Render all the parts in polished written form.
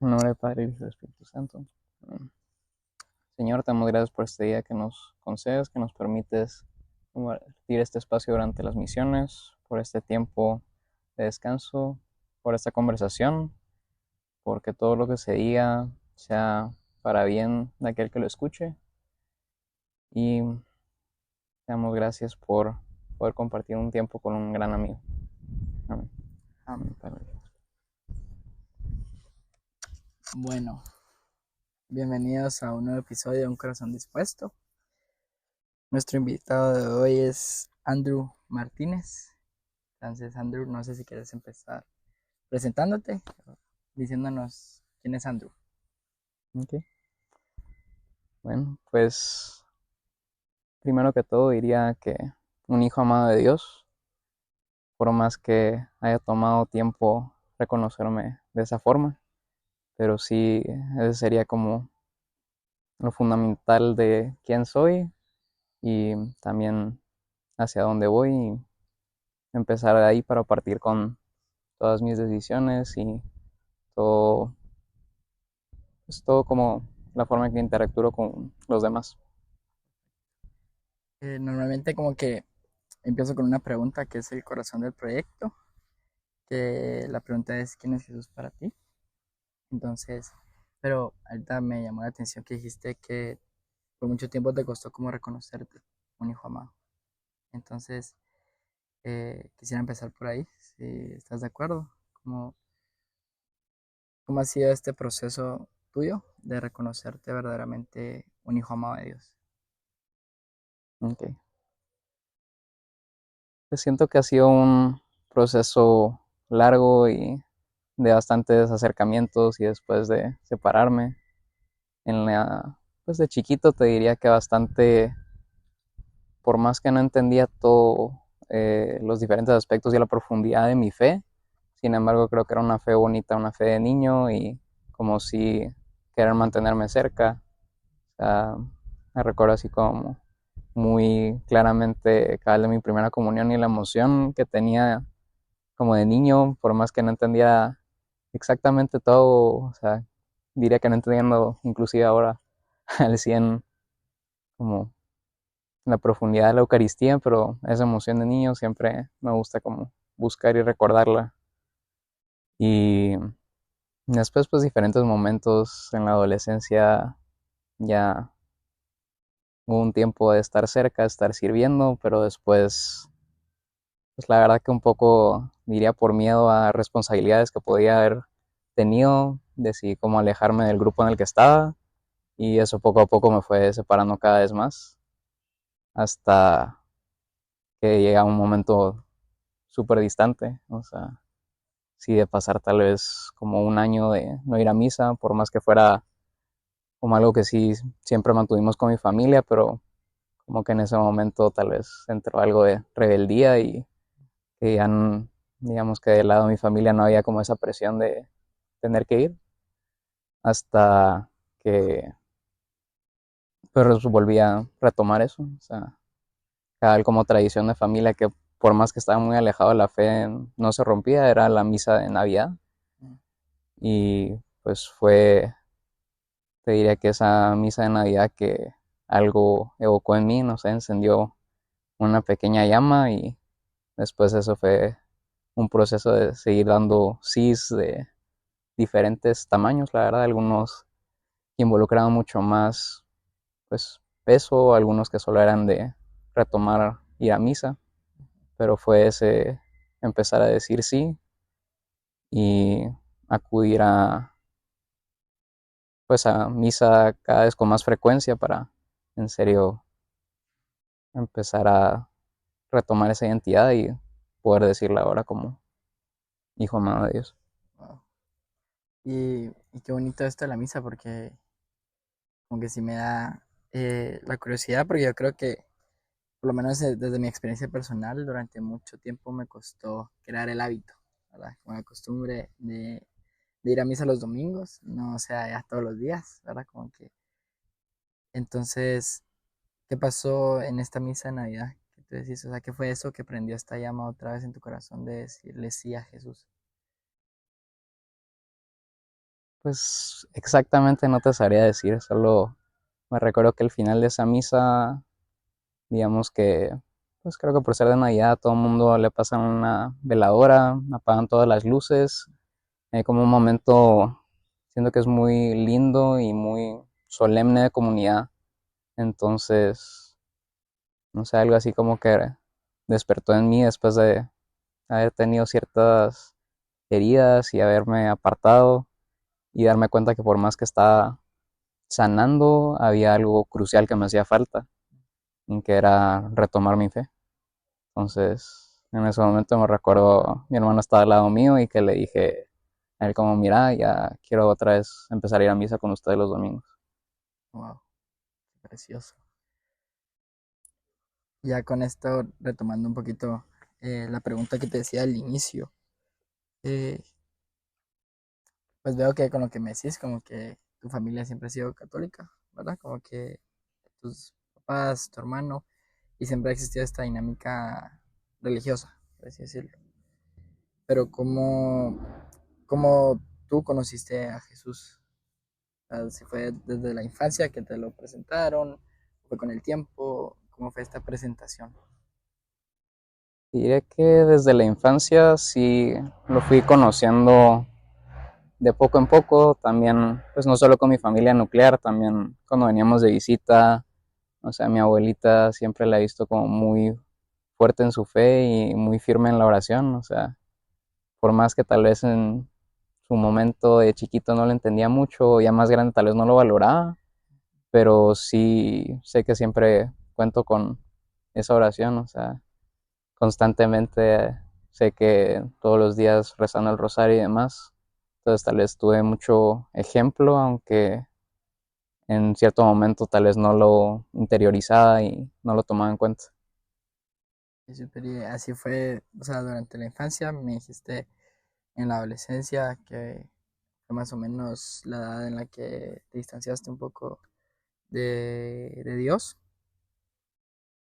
En nombre del Padre, Hijo y del Espíritu Santo. Amén. Señor, te damos gracias por este día que nos concedes, que nos permites compartir este espacio durante las misiones, por este tiempo de descanso, por esta conversación, porque todo lo que se diga sea para bien de aquel que lo escuche. Y te damos gracias por poder compartir un tiempo con un gran amigo. Amén. Am, Padre. bueno, bienvenidos a un nuevo episodio de Un Corazón Dispuesto. Nuestro invitado de hoy es Andrew Martínez. Entonces, Andrew, no sé si quieres empezar presentándote, diciéndonos quién es Andrew. Ok. Bueno, pues primero que todo diría que un hijo amado de Dios, por más que haya tomado tiempo reconocerme de esa forma, pero sí, ese sería como lo fundamental de quién soy y también hacia dónde voy y empezar de ahí para partir con todas mis decisiones y todo, pues todo como la forma en que interactúo con los demás. Normalmente como que empiezo con una pregunta que es el corazón del proyecto, que la pregunta es ¿quién es Jesús para ti? Entonces, pero ahorita me llamó la atención que dijiste que por mucho tiempo te costó como reconocerte un hijo amado. Entonces, quisiera empezar por ahí, si estás de acuerdo. ¿Cómo, cómo ha sido este proceso tuyo de reconocerte verdaderamente un hijo amado de Dios? Okay. Pues siento que ha sido un proceso largo y de bastantes acercamientos y después de separarme. Pues de chiquito te diría que bastante, por más que no entendía todo los diferentes aspectos y la profundidad de mi fe, sin embargo creo que era una fe bonita, una fe de niño y como si querer mantenerme cerca. O sea, me recuerdo así como muy claramente cada vez de mi primera comunión y la emoción que tenía como de niño, por más que no entendía exactamente todo, o sea, diría que no entendiendo inclusive ahora al 100 como la profundidad de la Eucaristía, pero esa emoción de niño siempre me gusta como buscar y recordarla. Y después pues diferentes momentos en la adolescencia ya hubo un tiempo de estar cerca, de estar sirviendo, pero después pues la verdad que un poco diría por miedo a responsabilidades que podía haber tenido, decidí como alejarme del grupo en el que estaba y eso poco a poco me fue separando cada vez más hasta que llega un momento súper distante, o sea, sí de pasar tal vez como un año de no ir a misa, por más que fuera como algo que sí siempre mantuvimos con mi familia, pero como que en ese momento tal vez entró algo de rebeldía y que ya, digamos que del lado de mi familia no había como esa presión de tener que ir, hasta que pues volví a retomar eso, o sea, cada como tradición de familia que por más que estaba muy alejado de la fe no se rompía, era la misa de Navidad y pues fue, te diría que esa misa de Navidad que algo evocó en mí, no sé, encendió una pequeña llama y después eso fue un proceso de seguir dando sís de diferentes tamaños, la verdad, algunos que involucraban mucho más pues peso, algunos que solo eran de retomar ir a misa, pero fue ese empezar a decir sí y acudir a pues a misa cada vez con más frecuencia para en serio empezar a retomar esa identidad y poder decirla ahora como hijo amado de Dios. Wow. Y qué bonito esto de la misa, porque como que sí me da la curiosidad, porque yo creo que, por lo menos desde mi experiencia personal, durante mucho tiempo me costó crear el hábito, ¿verdad? Como la costumbre de ir a misa los domingos, no o sea ya todos los días, ¿verdad? Como que, entonces, ¿qué pasó en esta misa de Navidad? ¿Qué tú decís? O sea, ¿qué fue eso que prendió esta llama otra vez en tu corazón de decirle sí a Jesús? Pues exactamente no te sabría decir, solo me recuerdo que al final de esa misa, digamos que, pues creo que por ser de Navidad, a todo el mundo le pasan una veladora, apagan todas las luces, hay como un momento, siento que es muy lindo y muy solemne de comunidad, entonces, no sé, algo así como que despertó en mí después de haber tenido ciertas heridas y haberme apartado y darme cuenta que por más que estaba sanando, había algo crucial que me hacía falta, en que era retomar mi fe. Entonces, en ese momento me recuerdo, mi hermano estaba al lado mío y que le dije a él como, mira, ya quiero otra vez empezar a ir a misa con ustedes los domingos. Wow, precioso. Ya con esto, retomando un poquito la pregunta que te decía al inicio, eh, pues veo que con lo que me decís, como que tu familia siempre ha sido católica, ¿verdad? Como que tus papás, tu hermano, y siempre ha existido esta dinámica religiosa, por así decirlo. Pero ¿cómo tú conociste a Jesús? O sea, si fue desde la infancia que te lo presentaron, fue con el tiempo, ¿cómo fue esta presentación? Diré que desde la infancia sí lo fui conociendo de poco en poco, también, pues no solo con mi familia nuclear, también cuando veníamos de visita, o sea, mi abuelita siempre la he visto como muy fuerte en su fe y muy firme en la oración, o sea, por más que tal vez en su momento de chiquito no lo entendía mucho, ya más grande tal vez no lo valoraba, pero sí sé que siempre cuento con esa oración, o sea, constantemente sé que todos los días rezando el rosario y demás, entonces tal vez tuve mucho ejemplo, aunque en cierto momento tal vez no lo interiorizaba y no lo tomaba en cuenta. Y así fue, o sea, durante la infancia, me dijiste en la adolescencia, que fue más o menos la edad en la que te distanciaste un poco de Dios.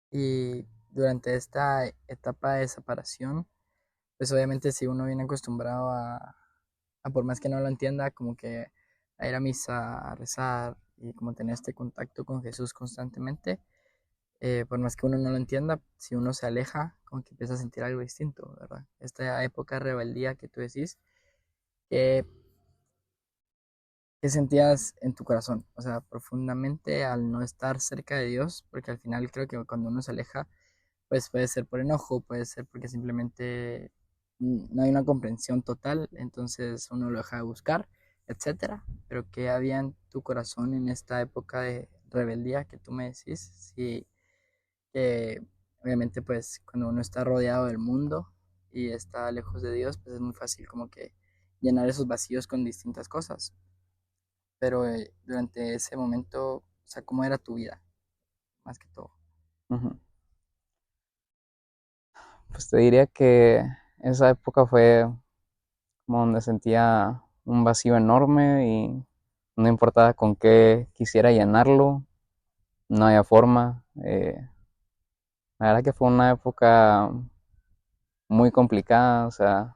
Y durante esta etapa de separación, pues obviamente si uno viene acostumbrado a por más que no lo entienda, como que a ir a misa, a rezar y como tener este contacto con Jesús constantemente, por más que uno no lo entienda, si uno se aleja, como que empieza a sentir algo distinto, ¿verdad? Esta época de rebeldía que tú decís, ¿qué, qué sentías en tu corazón? O sea, profundamente al no estar cerca de Dios, porque al final creo que cuando uno se aleja, pues puede ser por enojo, puede ser porque simplemente no hay una comprensión total, entonces uno lo deja de buscar, etcétera. Pero ¿qué había en tu corazón en esta época de rebeldía que tú me decís? Sí, que obviamente pues cuando uno está rodeado del mundo y está lejos de Dios, pues es muy fácil como que llenar esos vacíos con distintas cosas. Pero durante ese momento, o sea, ¿cómo era tu vida? Más que todo. Ujú. Pues te diría que esa época fue como donde sentía un vacío enorme y no importaba con qué quisiera llenarlo, no había forma. La verdad que fue una época muy complicada, o sea,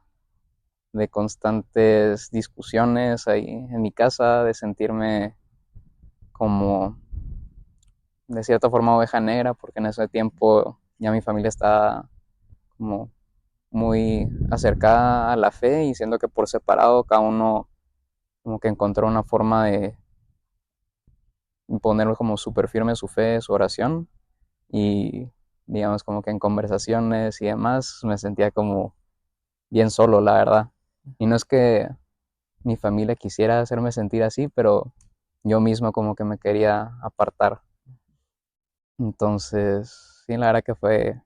de constantes discusiones ahí en mi casa, de sentirme como de cierta forma oveja negra, porque en ese tiempo ya mi familia estaba como muy acercada a la fe y siendo que por separado cada uno como que encontró una forma de poner como súper firme su fe, su oración y digamos como que en conversaciones y demás me sentía como bien solo, la verdad. Y no es que mi familia quisiera hacerme sentir así, pero yo mismo como que me quería apartar. Entonces, sí, la verdad que fue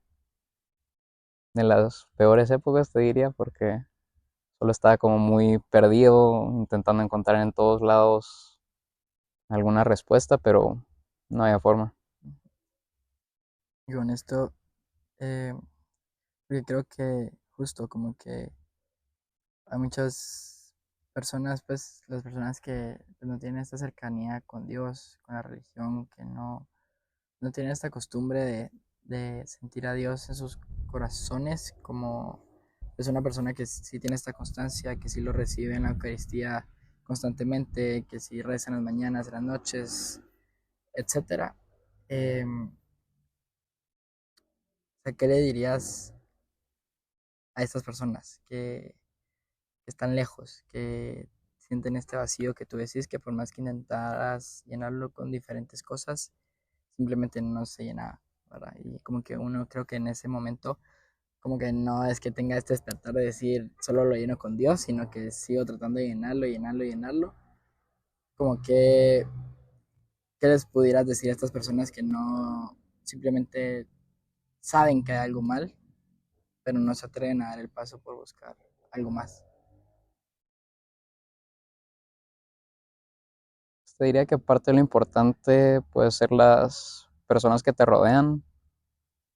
de las peores épocas, te diría, porque solo estaba como muy perdido, intentando encontrar en todos lados alguna respuesta, pero no había forma. Y con esto, eh, porque creo que justo como que hay muchas personas, pues las personas que pues, no tienen esta cercanía con Dios, con la religión, que no tienen esta costumbre de sentir a Dios en sus corazones como es una persona que sí tiene esta constancia, que sí lo recibe en la Eucaristía constantemente, que si reza en las mañanas, en las noches, etcétera. O sea, ¿qué le dirías a estas personas que están lejos, que sienten este vacío que tú decís que por más que intentaras llenarlo con diferentes cosas, simplemente no se llenaba, ¿verdad? Y como que uno creo que en ese momento, como que no es que tenga este despertar de decir solo lo lleno con Dios, sino que sigo tratando de llenarlo, llenarlo, llenarlo. Como que, ¿qué les pudieras decir a estas personas que no simplemente saben que hay algo mal, pero no se atreven a dar el paso por buscar algo más? Te diría que parte de lo importante puede ser las personas que te rodean.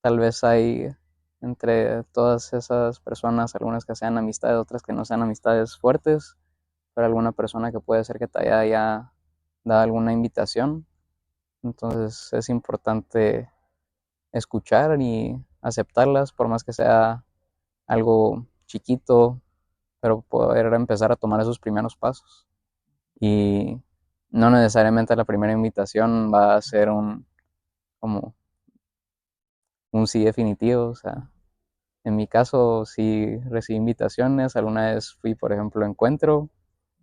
Tal vez hay entre todas esas personas algunas que sean amistades, otras que no sean amistades fuertes, pero alguna persona que puede ser que te haya ya dado alguna invitación. Entonces es importante escuchar y aceptarlas, por más que sea algo chiquito, pero poder empezar a tomar esos primeros pasos. Y no necesariamente la primera invitación va a ser como un sí definitivo. O sea, en mi caso sí recibí invitaciones. Alguna vez fui, por ejemplo, a Encuentro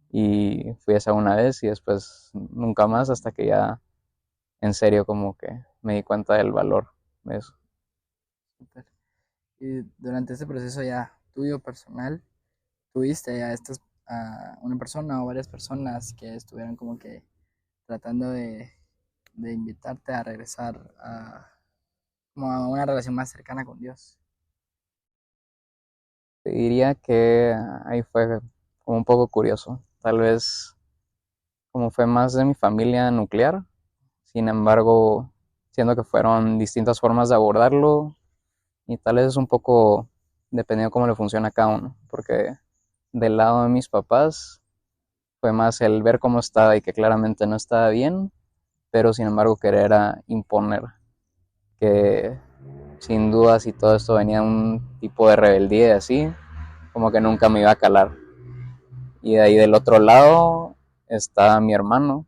y fui esa una vez y después nunca más hasta que ya en serio como que me di cuenta del valor de eso. Súper. Y durante este proceso ya tuyo personal, tuviste a estas, a una persona o varias personas que estuvieron como que tratando de invitarte a regresar a, como a una relación más cercana con Dios. Te diría que ahí fue como un poco curioso. Tal vez como fue más de mi familia nuclear, sin embargo, siendo que fueron distintas formas de abordarlo y tal vez es un poco dependiendo cómo le funciona a cada uno, porque del lado de mis papás fue más el ver cómo estaba y que claramente no estaba bien, pero sin embargo querer a imponer, que sin duda si todo esto venía de un tipo de rebeldía y así, como que nunca me iba a calar. Y de ahí del otro lado está mi hermano,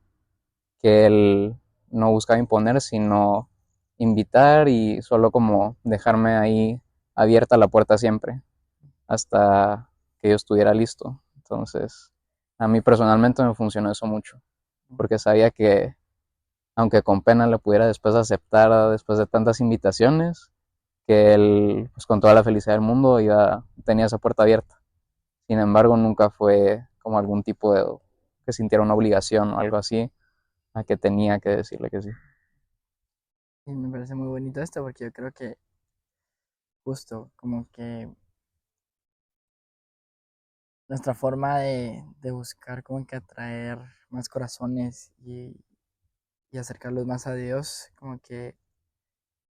que él no buscaba imponer, sino invitar y solo como dejarme ahí abierta la puerta siempre, hasta que yo estuviera listo. Entonces, a mí personalmente me funcionó eso mucho, porque sabía que aunque con pena lo pudiera después aceptar después de tantas invitaciones, que él, pues con toda la felicidad del mundo, tenía esa puerta abierta. Sin embargo, nunca fue como algún tipo de que sintiera una obligación o algo así, a que tenía que decirle que sí. Y me parece muy bonito esto porque yo creo que justo como que nuestra forma de buscar como que atraer más corazones y acercarlos más a Dios, como que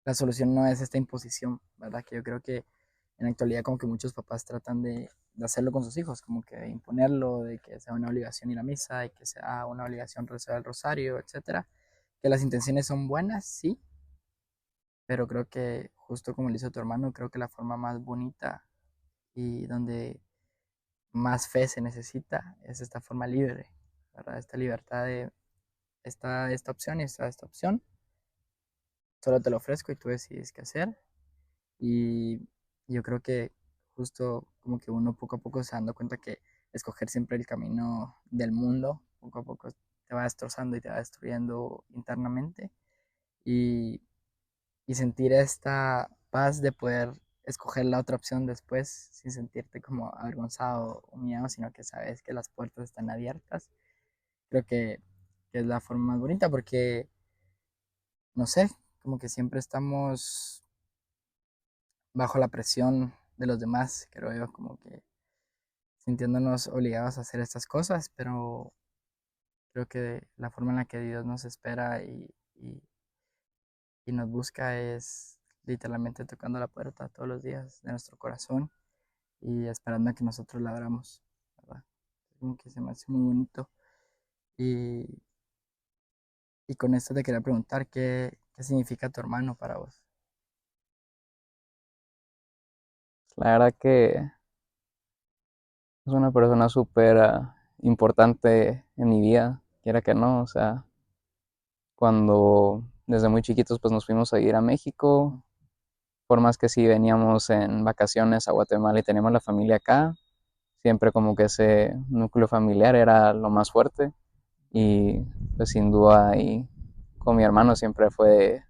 la solución no es esta imposición, ¿verdad? Que yo creo que en la actualidad como que muchos papás tratan de hacerlo con sus hijos, como que de imponerlo, de que sea una obligación ir a misa y que sea una obligación rezar el rosario, etcétera. Que las intenciones son buenas, sí, pero creo que justo como le hizo tu hermano, creo que la forma más bonita y donde más fe se necesita es esta forma libre, ¿verdad? Esta libertad de esta opción y esta opción, solo te lo ofrezco y tú decides qué hacer. Y yo creo que justo como que uno poco a poco se dando cuenta que escoger siempre el camino del mundo, poco a poco te va destrozando y te va destruyendo internamente. Y, y sentir esta paz de poder escoger la otra opción después sin sentirte como avergonzado o humillado, sino que sabes que las puertas están abiertas. Creo que es la forma más bonita porque, no sé, como que siempre estamos bajo la presión de los demás, creo yo, como que sintiéndonos obligados a hacer estas cosas, pero creo que la forma en la que Dios nos espera y nos busca es literalmente tocando la puerta todos los días de nuestro corazón y esperando a que nosotros la abramos, ¿verdad? Como que se me hace muy bonito. Y, y con esto te quería preguntar, ¿qué significa tu hermano para vos? La verdad que es una persona súper importante en mi vida, quiera que no, o sea, cuando desde muy chiquitos pues nos fuimos a ir a México, por más que sí veníamos en vacaciones a Guatemala y teníamos la familia acá, siempre como que ese núcleo familiar era lo más fuerte y pues sin duda y con mi hermano siempre fue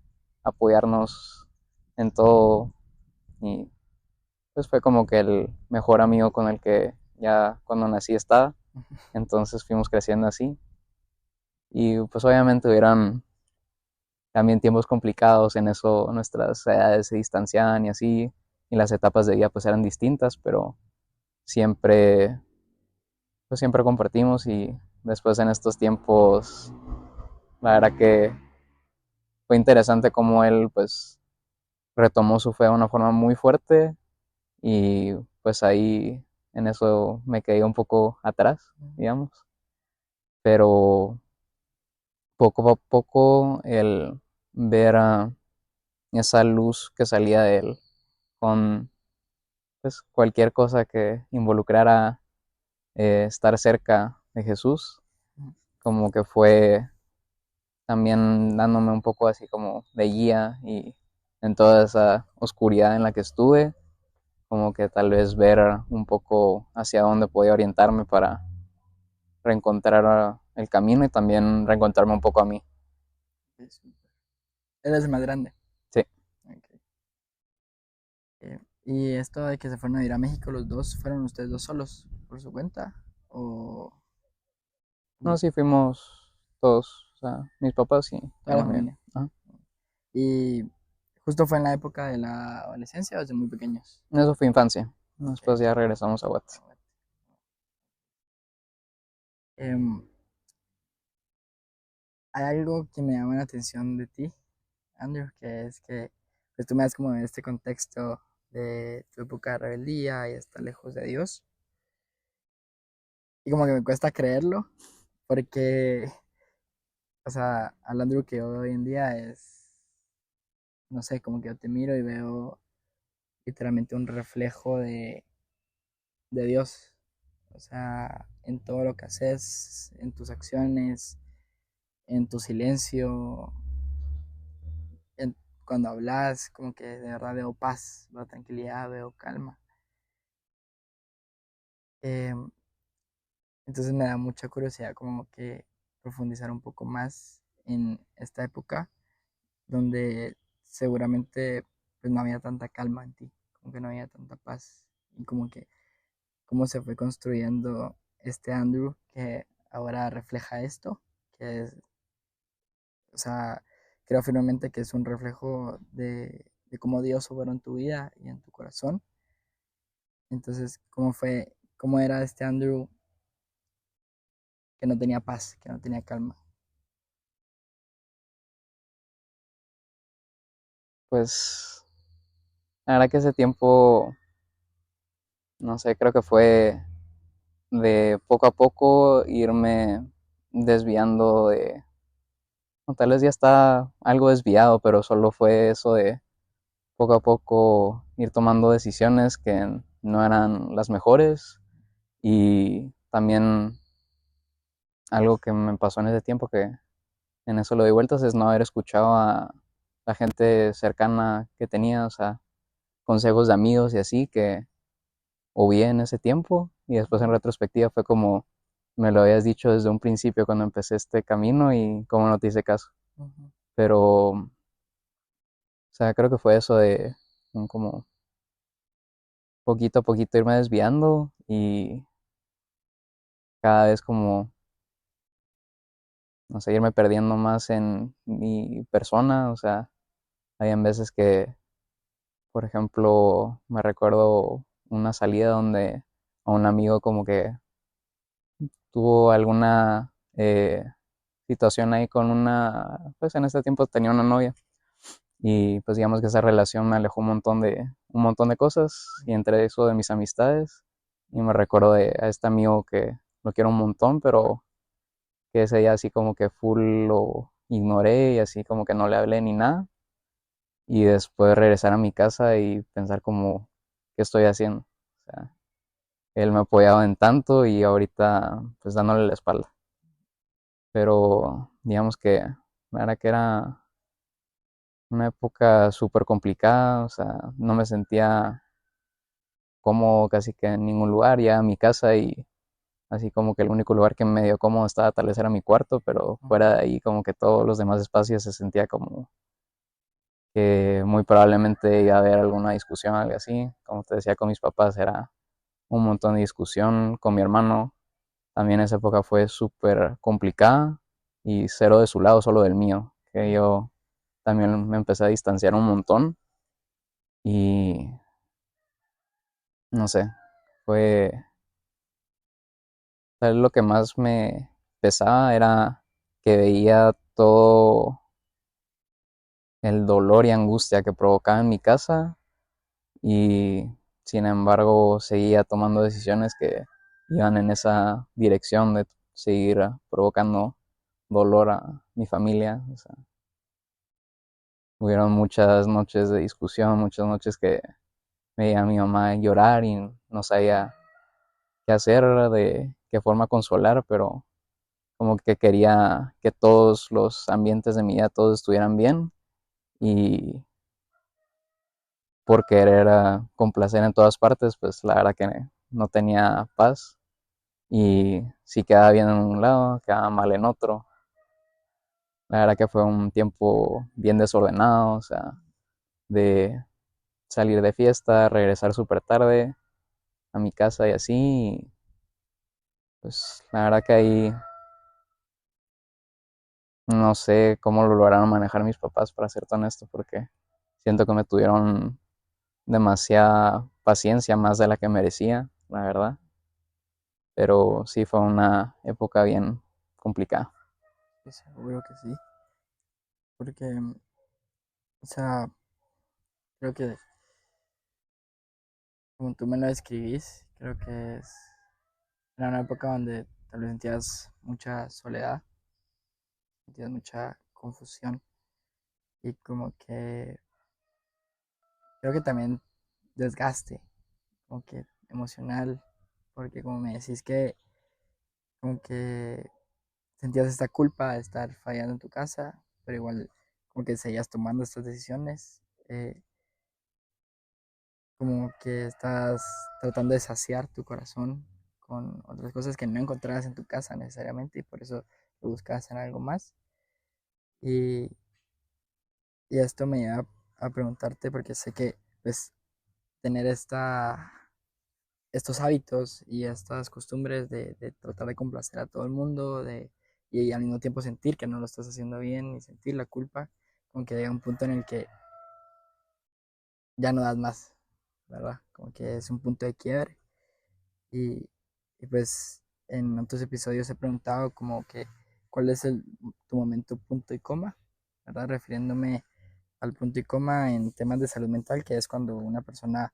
apoyarnos en todo y pues fue como que el mejor amigo con el que ya cuando nací estaba, entonces fuimos creciendo así y pues obviamente hubieran también tiempos complicados en eso, nuestras edades se distanciaban y así, y las etapas de vida pues eran distintas, pero siempre, pues siempre compartimos y después en estos tiempos, la verdad que fue interesante cómo él pues retomó su fe de una forma muy fuerte y pues ahí en eso me quedé un poco atrás, digamos, pero poco a poco el ver esa luz que salía de él con pues, cualquier cosa que involucrara estar cerca de Jesús, como que fue también dándome un poco así como de guía y en toda esa oscuridad en la que estuve, como que tal vez ver un poco hacia dónde podía orientarme para reencontrar el camino y también reencontrarme un poco a mí. Él es el más grande. Sí, Ok. ¿Y esto de que se fueron a ir a México los dos, fueron ustedes dos solos por su cuenta? ¿O no, como sí fuimos todos, o sea, mis papás y mi toda la hermano y yo. familia? Ajá. Y justo fue en la época de la adolescencia o desde muy pequeños. Eso fue infancia. Después Ok. ya regresamos a Guate. Em, Hay algo que me llama la atención de ti, Andrew, que es que pues, tú me das como este contexto de tu época de rebeldía y estar lejos de Dios. Y como que me cuesta creerlo, porque, o sea, al Andrew que hoy en día es, no sé, como que yo te miro y veo literalmente un reflejo de Dios. O sea, en todo lo que haces, en tus acciones, en tu silencio, en, cuando hablas, como que de verdad veo paz, veo tranquilidad, veo calma. Eh, entonces me da mucha curiosidad como que profundizar un poco más en esta época donde seguramente pues no había tanta calma en ti, como que no había tanta paz y como que cómo se fue construyendo este Andrew que ahora refleja esto, que es, o sea, creo firmemente que es un reflejo de cómo Dios obró en tu vida y en tu corazón. Entonces, ¿cómo fue, cómo era este Andrew que no tenía paz, que no tenía calma? Pues la verdad que ese tiempo, no sé, creo que fue de poco a poco irme desviando de, o tal vez ya está algo desviado, pero solo fue eso de poco a poco ir tomando decisiones que no eran las mejores y también algo que me pasó en ese tiempo que en eso lo doy vueltas es no haber escuchado a la gente cercana que tenía, o sea, consejos de amigos y así que obvié en ese tiempo y después en retrospectiva fue como me lo habías dicho desde un principio cuando empecé este camino y como no te hice caso. Ujú. Pero, o sea, creo que fue eso de como poquito a poquito irme desviando y cada vez como, no sé, irme perdiendo más en mi persona, o sea, hay veces que, por ejemplo, me recuerdo una salida donde a un amigo como que tuvo alguna situación ahí con una, pues en este tiempo tenía una novia y pues digamos que esa relación me alejó un montón de cosas y entre eso de mis amistades y me recuerdo de a este amigo que lo quiero un montón, pero que ese día así como que full lo ignoré y así como que no le hablé ni nada y después regresar a mi casa y pensar como qué estoy haciendo. O sea, él me apoyaba en tanto y ahorita pues dándole la espalda. Pero digamos que la verdad que era una época súper complicada, o sea, no me sentía cómodo casi que en ningún lugar, ya a mi casa y así como que el único lugar que me dio cómodo estaba tal vez era mi cuarto, pero fuera de ahí como que todos los demás espacios se sentía como que muy probablemente iba a haber alguna discusión, algo así. Como te decía, con mis papás era un montón de discusión, con mi hermano también esa época fue súper complicada y cero de su lado, solo del mío, que yo también me empecé a distanciar un montón y no sé, fue tal vez lo que más me pesaba era que veía todo el dolor y angustia que provocaba en mi casa y sin embargo seguía tomando decisiones que iban en esa dirección de seguir provocando dolor a mi familia. O sea, hubieron muchas noches de discusión, muchas noches que veía a mi mamá llorar y no sabía qué hacer, de qué forma consolar, pero como que quería que todos los ambientes de mi vida, todos estuvieran bien y por querer complacer en todas partes, pues la verdad que no tenía paz y si quedaba bien en un lado, quedaba mal en otro. La verdad que fue un tiempo bien desordenado, o sea, de salir de fiesta, regresar súper tarde a mi casa y así. Y pues la verdad que ahí no sé cómo lo lograron manejar mis papás, para ser honesto, porque siento que me tuvieron demasiada paciencia, más de la que merecía, la verdad. Pero sí fue una época bien complicada. Sí, seguro que sí. Porque, o sea, creo que como tú me lo describís, creo que era una época donde tal vez sentías mucha soledad, sentías mucha confusión y como que creo que también desgaste, como que emocional, porque como me decís que como que sentías esta culpa de estar fallando en tu casa, pero igual como que seguías tomando estas decisiones, como que estás tratando de saciar tu corazón con otras cosas que no encontrabas en tu casa necesariamente y por eso lo buscabas en algo más. Y, y esto me lleva a preguntarte, porque sé que pues tener estos hábitos y estas costumbres de tratar de complacer a todo el mundo y al mismo tiempo sentir que no lo estás haciendo bien y sentir la culpa, como que llega un punto en el que ya no das más, ¿verdad? Como que es un punto de quiebre. Y, y pues en otros episodios he preguntado como que cuál es tu momento punto y coma, ¿verdad? Refiriéndome al punto y coma en temas de salud mental, que es cuando una persona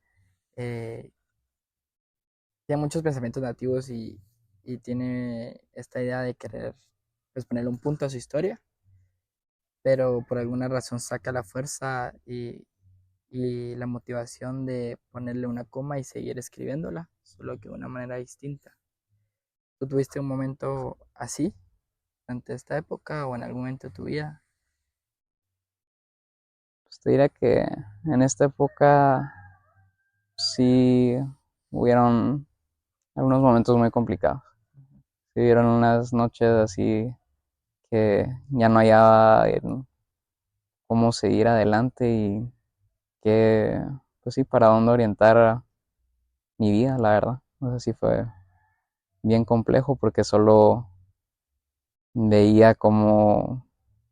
eh, tiene muchos pensamientos negativos y tiene esta idea de querer pues ponerle un punto a su historia, pero por alguna razón saca la fuerza y la motivación de ponerle una coma y seguir escribiéndola, solo que de una manera distinta. ¿Tú tuviste un momento así durante esta época o en algún momento de tu vida? Pues te diré que en esta época sí hubieron algunos momentos muy complicados. Sí hubieron unas noches así que ya no hallaba cómo seguir adelante y que, pues sí, para dónde orientar mi vida, la verdad. No sé si fue bien complejo porque solo veía como,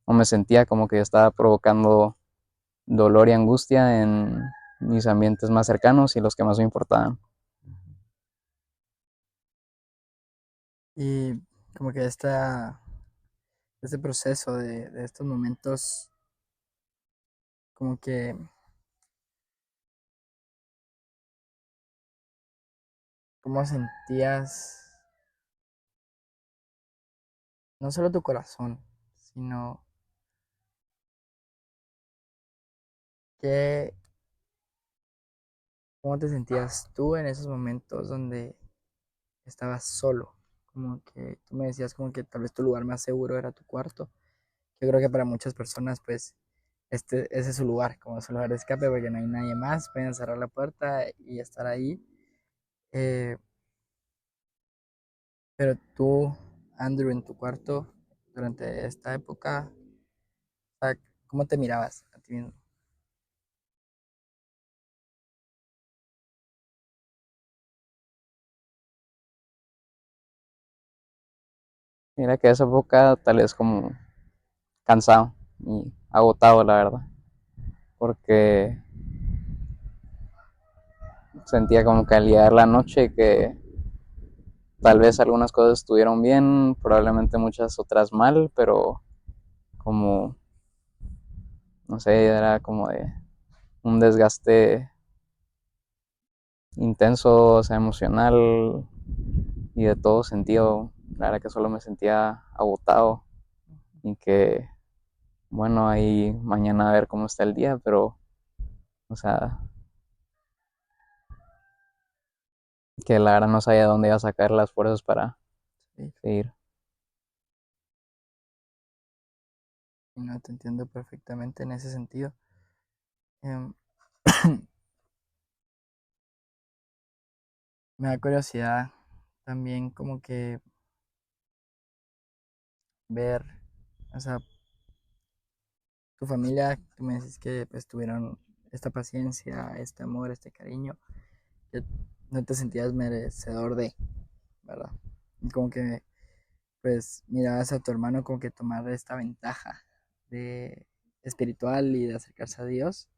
o me sentía como que yo estaba provocando dolor y angustia en mis ambientes más cercanos y los que más me importaban. Y como que este proceso de estos momentos, como que, ¿cómo sentías no solo tu corazón, sino que, cómo te sentías tú en esos momentos donde estabas solo, como que tú me decías como que tal vez tu lugar más seguro era tu cuarto. Yo creo que para muchas personas, pues, ese es su lugar, como su lugar de escape, porque no hay nadie más, pueden cerrar la puerta y estar ahí. Eh, pero tú, Andrew, en tu cuarto, durante esta época, o sea, ¿cómo te mirabas a ti mismo? Mira que esa época tal vez como cansado y agotado, la verdad, porque sentía como que al llegar la noche que tal vez algunas cosas estuvieron bien, probablemente muchas otras mal, pero como, no sé, era como de un desgaste intenso, o sea, emocional y de todo sentido. La verdad que solo me sentía agotado y que, bueno, ahí mañana a ver cómo está el día, pero, o sea, que la verdad no sabía dónde iba a sacar las fuerzas para Sí, seguir. y no te entiendo perfectamente en ese sentido. Em, Me da curiosidad también como que ver, o sea, tu familia, tú me dices que pues tuvieron esta paciencia, este amor, este cariño, que no te sentías merecedor de, ¿verdad? Y como que pues mirabas a tu hermano como que tomar esta ventaja de espiritual y de acercarse a Dios.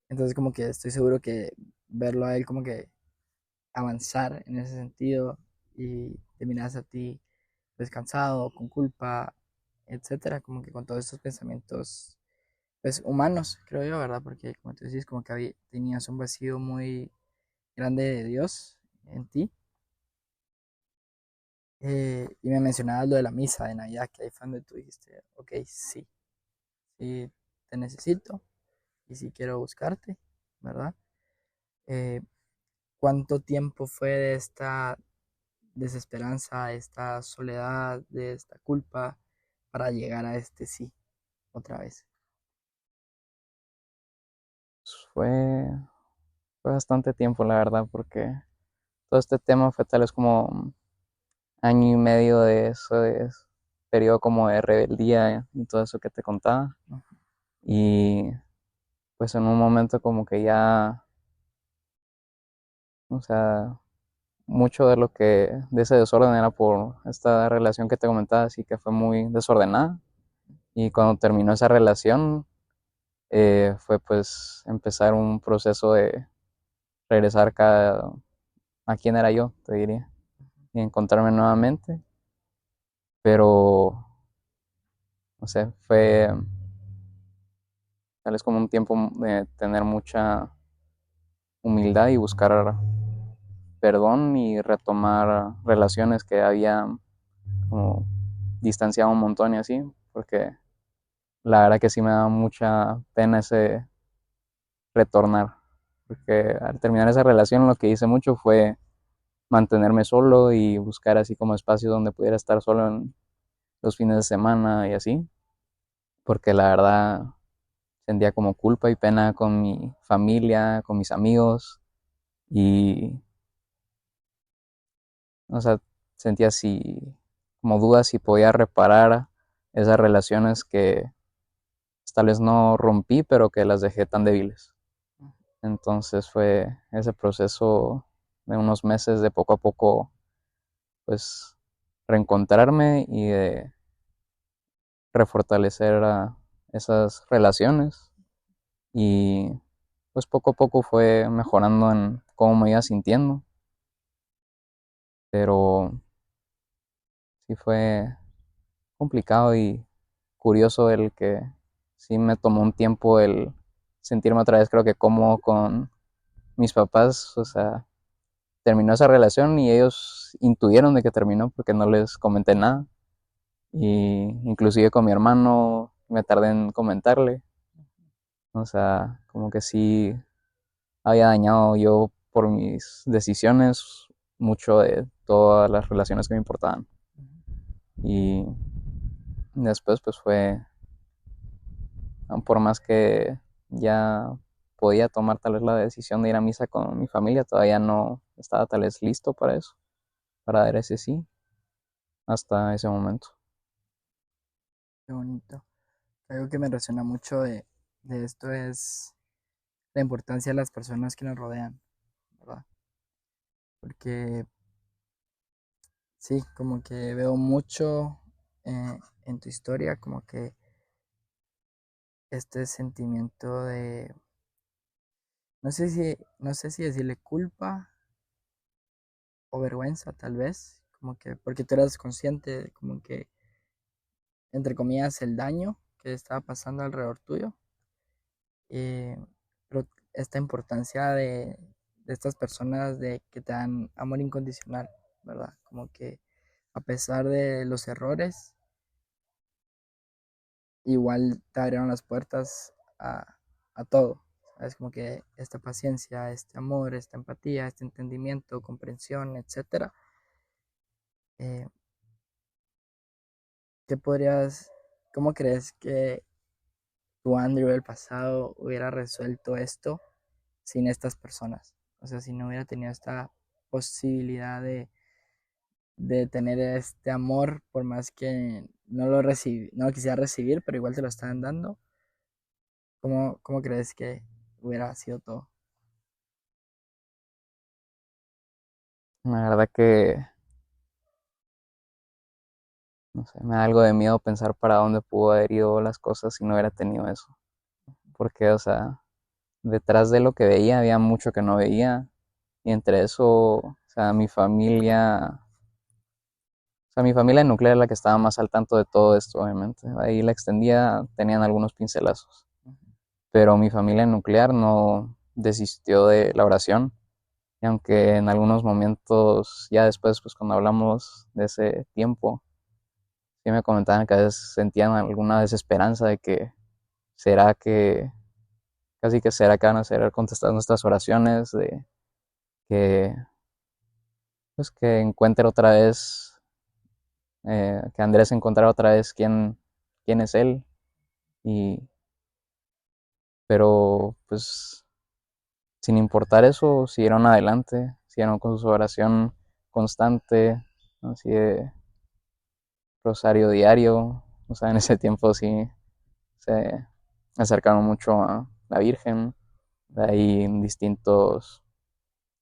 Entonces como que estoy seguro que verlo a él como que avanzar en ese sentido y te miras a ti descansado, con culpa, etcétera, como que con todos estos pensamientos pues humanos, creo yo, ¿verdad? Porque como tú decís, como que tenías un vacío muy grande de Dios en ti. Y me mencionabas lo de la misa de Navidad, que ahí fue donde tú dijiste, ok, sí, sí te necesito y sí quiero buscarte, ¿verdad? Eh, ¿Cuánto tiempo fue de esta desesperanza, de esta soledad, de esta culpa para llegar a este sí otra vez? Fue, fue bastante tiempo, la verdad, porque todo este tema fue tal vez como año y medio de eso, de periodo como de rebeldía y todo eso que te contaba. Y pues en un momento como que ya, o sea, mucho de lo que, de ese desorden era por esta relación que te comentaba, así que fue muy desordenada. Y cuando terminó esa relación, fue pues empezar un proceso de regresar a quién era yo, te diría, y encontrarme nuevamente. Pero, no sé, fue tal vez como un tiempo de tener mucha humildad y buscar perdón y retomar relaciones que había como distanciado un montón y así, porque la verdad que sí me da mucha pena ese retornar, porque al terminar esa relación lo que hice mucho fue mantenerme solo y buscar así como espacios donde pudiera estar solo en los fines de semana y así, porque la verdad sentía como culpa y pena con mi familia, con mis amigos y, o sea, sentía así como dudas si podía reparar esas relaciones que tal vez no rompí, pero que las dejé tan débiles. Entonces fue ese proceso de unos meses de poco a poco, pues, reencontrarme y de refortalecer a esas relaciones. Y pues poco a poco fue mejorando en cómo me iba sintiendo, pero sí fue complicado y curioso el que sí me tomó un tiempo el sentirme otra vez, creo que cómodo con mis papás, o sea, terminó esa relación y ellos intuyeron de que terminó porque no les comenté nada. Y inclusive con mi hermano me tardé en comentarle. O sea, como que sí había dañado yo por mis decisiones mucho de todas las relaciones que me importaban. Y después pues fue, por más que ya podía tomar tal vez la decisión de ir a misa con mi familia, todavía no estaba tal vez listo para eso, para dar ese sí, hasta ese momento. Qué bonito. Algo que me resuena mucho de esto es la importancia de las personas que nos rodean, ¿verdad? Porque sí, como que veo mucho en tu historia, como que este sentimiento de, no sé si decirle culpa o vergüenza, tal vez, como que, porque tú eras consciente, de como que, entre comillas, el daño que estaba pasando alrededor tuyo, eh, pero esta importancia de estas personas de que te dan amor incondicional, ¿verdad? Como que a pesar de los errores, igual te abrieron las puertas a todo. Es como que esta paciencia, este amor, esta empatía, este entendimiento, comprensión, etcétera. Eh, ¿Qué podrías, cómo crees que tu Andrew del pasado hubiera resuelto esto sin estas personas? O sea, si no hubiera tenido esta posibilidad de tener este amor, por más que no lo quisiera recibir, pero igual te lo estaban dando, ¿cómo crees que hubiera sido todo? La verdad que, no sé, me da algo de miedo pensar para dónde pudo haber ido las cosas si no hubiera tenido eso. Porque, o sea, detrás de lo que veía había mucho que no veía. Y entre eso, o sea, mi familia nuclear es la que estaba más al tanto de todo esto, obviamente. Ahí la extendía, tenían algunos pincelazos. Pero mi familia nuclear no desistió de la oración. Y aunque en algunos momentos, ya después, pues cuando hablamos de ese tiempo, sí me comentaban que a veces sentían alguna desesperanza de que será que, casi que será que van a ser contestar nuestras oraciones, de que, pues que encuentre otra vez, que Andrés encontrara otra vez quién es él. Y, pero pues sin importar eso, siguieron adelante, siguieron con su oración constante, así de rosario diario. O sea, en ese tiempo sí se acercaron mucho a la Virgen, de ahí en distintos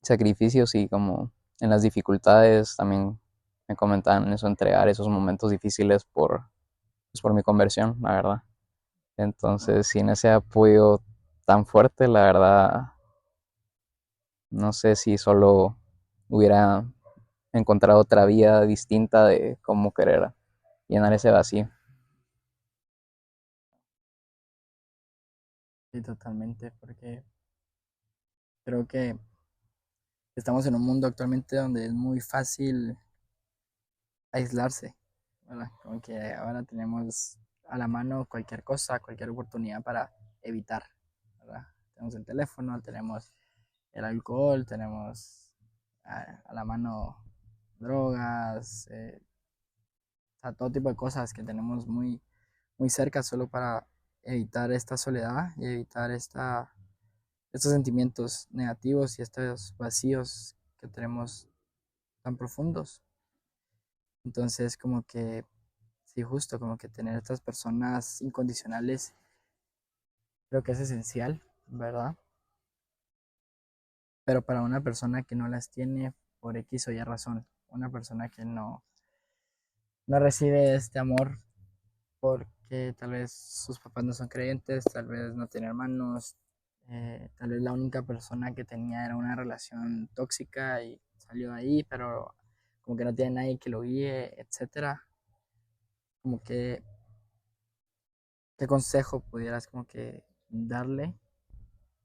sacrificios y como en las dificultades también me comentaban eso, entregar esos momentos difíciles pues por mi conversión, la verdad. Entonces, sin ese apoyo tan fuerte, la verdad, no sé si solo hubiera encontrado otra vía distinta de cómo querer llenar ese vacío. Sí, totalmente, porque creo que estamos en un mundo actualmente donde es muy fácil aislarse, ¿verdad? Como que ahora tenemos a la mano cualquier cosa, cualquier oportunidad para evitar, ¿verdad? Tenemos el teléfono, tenemos el alcohol, tenemos a la mano drogas, o sea, todo tipo de cosas que tenemos muy cerca solo para evitar esta soledad y evitar estos sentimientos negativos y estos vacíos que tenemos tan profundos. Entonces, como que, sí, justo como que tener estas personas incondicionales creo que es esencial, ¿verdad? Pero para una persona que no las tiene por X o Y razón, una persona que no recibe este amor porque tal vez sus papás no son creyentes, tal vez no tiene hermanos, tal vez la única persona que tenía era una relación tóxica y salió de ahí, pero como que no tiene nadie que lo guíe, etcétera. Como que, ¿qué consejo pudieras como que darle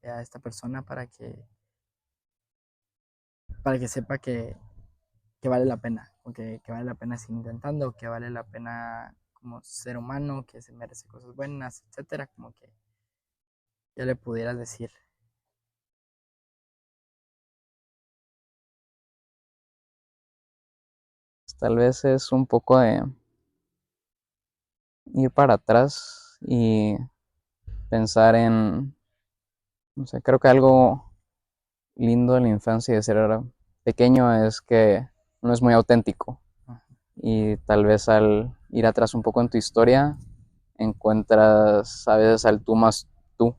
a esta persona para que sepa que vale la pena, que vale la pena seguir intentando, que vale la pena como ser humano, que se merece cosas buenas, etcétera? Como que ya le pudieras decir. tal vez es un poco de ir para atrás y pensar en, no sé, creo que algo lindo de la infancia y de ser pequeño es que no es muy auténtico y tal vez al ir atrás un poco en tu historia encuentras a veces al tú más tú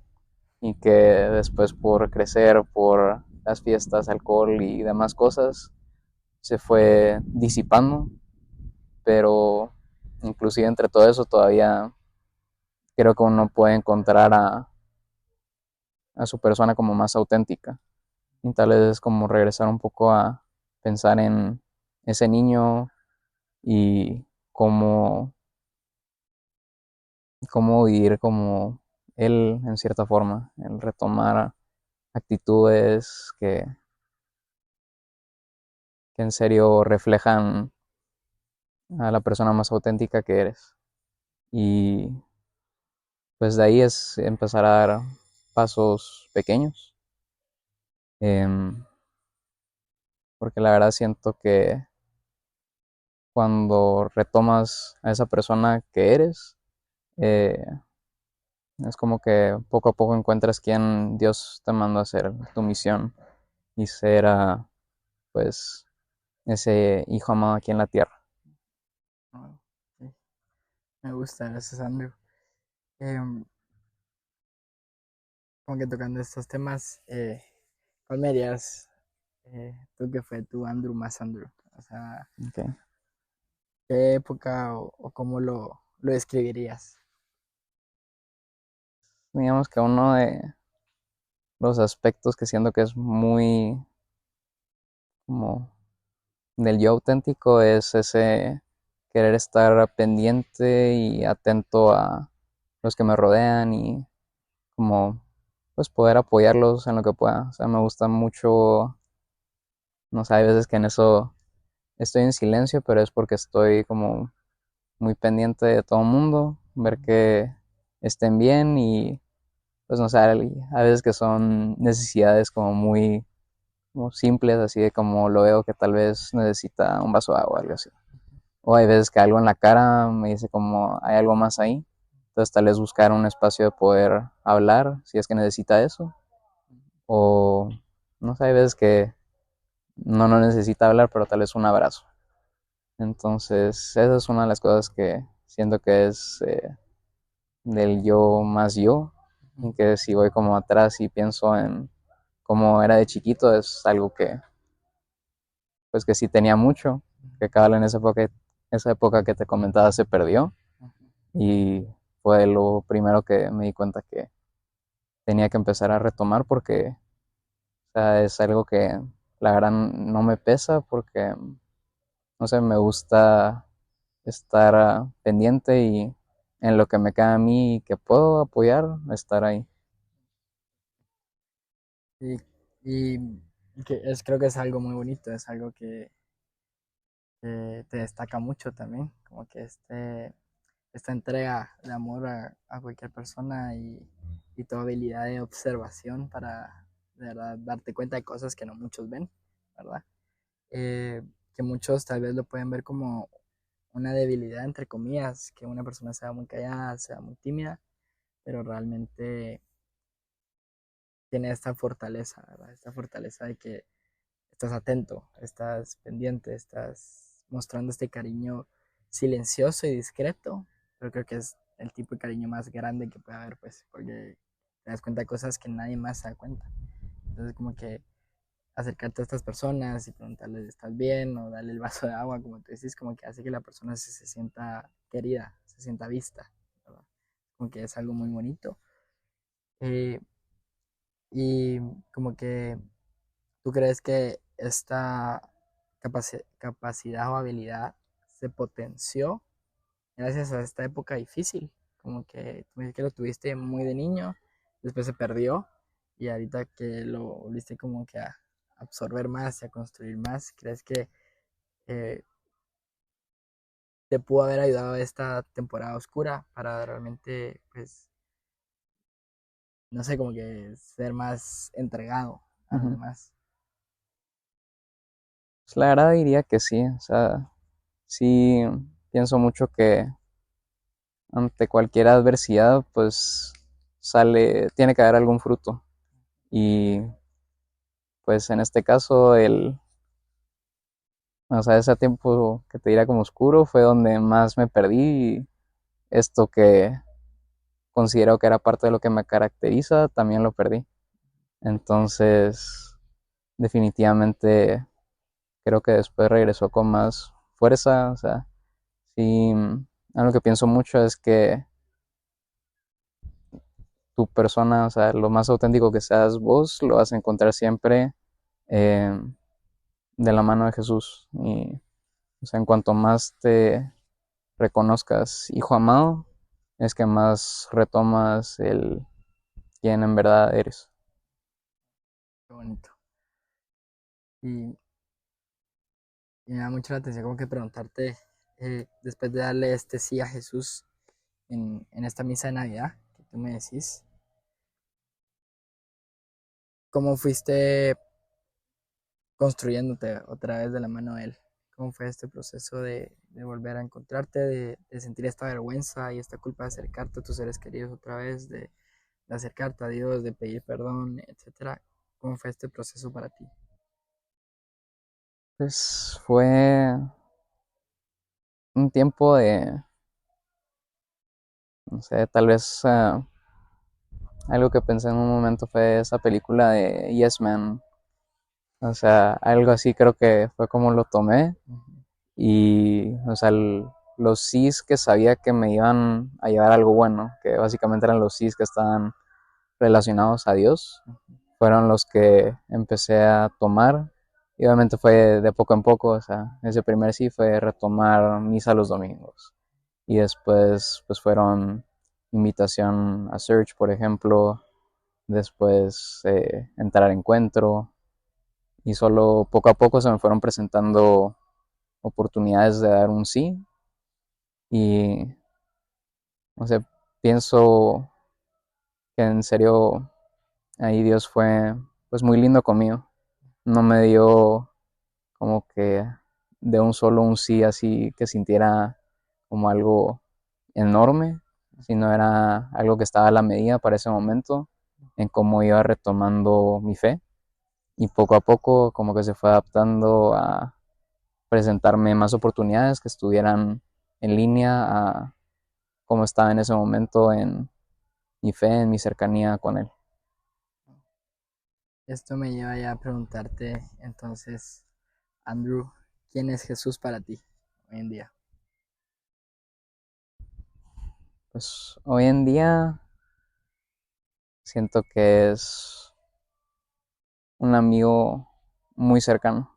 y que después por crecer, por las fiestas, alcohol y demás cosas, se fue disipando, pero inclusive entre todo eso todavía creo que uno puede encontrar a su persona como más auténtica. Y tal vez es como regresar un poco a pensar en ese niño y cómo vivir como él en cierta forma, el retomar actitudes que en serio reflejan a la persona más auténtica que eres. Y pues de ahí es empezar a dar pasos pequeños, em, porque la verdad siento que cuando retomas a esa persona que eres, eh, es como que poco a poco encuentras quién Dios te mandó a hacer tu misión y ser pues ese hijo amado aquí en la tierra. Ah, sí, me gusta, gracias, Andrew. Em, Como que tocando estos temas, ¿cuál me dirías tú que fue tu Andrew más Andrew? O sea, Okay. ¿qué época o cómo lo describirías? Digamos que uno de los aspectos que siento que es muy como del yo auténtico es ese querer estar pendiente y atento a los que me rodean y como pues poder apoyarlos en lo que pueda. O sea, me gusta mucho, no sé, hay veces que en eso estoy en silencio, pero es porque estoy como muy pendiente de todo el mundo, ver que estén bien y pues no sé, a veces que son necesidades como muy como simples, así de como lo veo que tal vez necesita un vaso de agua o algo así. O hay veces que algo en la cara me dice como hay algo más ahí. Entonces tal vez buscar un espacio de poder hablar si es que necesita eso. O no sé, hay veces que no necesita hablar, pero tal vez un abrazo. Entonces esa es una de las cosas que siento que es del yo más yo. Y que si voy como atrás y pienso en cómo era de chiquito, es algo que pues que sí tenía mucho, que cabal en esa época que te comentaba se perdió y fue lo primero que me di cuenta que tenía que empezar a retomar porque o sea, es algo que la verdad no me pesa porque no sé, me gusta estar pendiente y en lo que me queda a mí y que puedo apoyar, estar ahí. Y, y creo que es algo muy bonito, es algo que te destaca mucho también, como que esta entrega de amor a cualquier persona y tu habilidad de observación para de verdad darte cuenta de cosas que no muchos ven, ¿verdad? Eh, que muchos tal vez lo pueden ver como una debilidad, entre comillas, que una persona sea muy callada, sea muy tímida, pero realmente tiene esta fortaleza, ¿verdad? Esta fortaleza de que estás atento, estás pendiente, estás mostrando este cariño silencioso y discreto, pero creo que es el tipo de cariño más grande que puede haber, pues, porque te das cuenta de cosas que nadie más se da cuenta. Entonces, como que acercarte a estas personas y preguntarles, ¿estás bien? O darle el vaso de agua, como tú decís, como que hace que la persona se sienta querida, se sienta vista, ¿verdad? Como que es algo muy bonito. Eh, y como que ¿tú crees que esta capacidad o habilidad se potenció gracias a esta época difícil? Como que tú me dices que lo tuviste muy de niño, después se perdió y ahorita que lo volviste como que a absorber más y a construir más, ¿crees que eh, te pudo haber ayudado esta temporada oscura para realmente, pues, no sé, como que ser más entregado a los Ujú. demás? Pues la verdad diría que sí, o sea, sí pienso mucho que ante cualquier adversidad, pues tiene que haber algún fruto. Y pues en este caso, o sea, ese tiempo que te diría como oscuro fue donde más me perdí. Y esto que considero que era parte de lo que me caracteriza, también lo perdí. Entonces, definitivamente creo que después regresó con más fuerza. O sea, sí, algo que pienso mucho es que tu persona, o sea, lo más auténtico que seas vos, lo vas a encontrar siempre eh, de la mano de Jesús. Y, o sea, en cuanto más te reconozcas hijo amado, es que más retomas el quién en verdad eres. Qué bonito. Y, y me da mucho la atención como que preguntarte, después de darle este sí a Jesús en esta misa de Navidad, que tú me decís, ¿cómo fuiste construyéndote otra vez de la mano de Él? ¿Cómo fue este proceso de volver a encontrarte, de sentir esta vergüenza y esta culpa de acercarte a tus seres queridos otra vez, de acercarte a Dios, de pedir perdón, etcétera? ¿Cómo fue este proceso para ti? Pues fue un tiempo de, no sé, tal vez algo que pensé en un momento fue esa película de Yes Man. O sea, algo así creo que fue como lo tomé. Uh-huh. Y, o sea, los sís que sabía que me iban a llevar a algo bueno, que básicamente eran los sís que estaban relacionados a Dios, fueron los que empecé a tomar. Y obviamente fue de poco en poco. O sea, ese primer sí fue retomar misa los domingos. Y después, pues fueron invitación a Search, por ejemplo, después entrar a Encuentro, y solo poco a poco se me fueron presentando oportunidades de dar un sí. Y, no sé, pienso que en serio ahí Dios fue pues muy lindo conmigo. No me dio como que de un solo un sí así que sintiera como algo enorme, sino era algo que estaba a la medida para ese momento en cómo iba retomando mi fe, y poco a poco como que se fue adaptando a presentarme más oportunidades que estuvieran en línea a cómo estaba en ese momento en mi fe, en mi cercanía con Él. Esto me lleva ya a preguntarte entonces, Andrew, ¿quién es Jesús para ti hoy en día? Pues hoy en día siento que es un amigo muy cercano,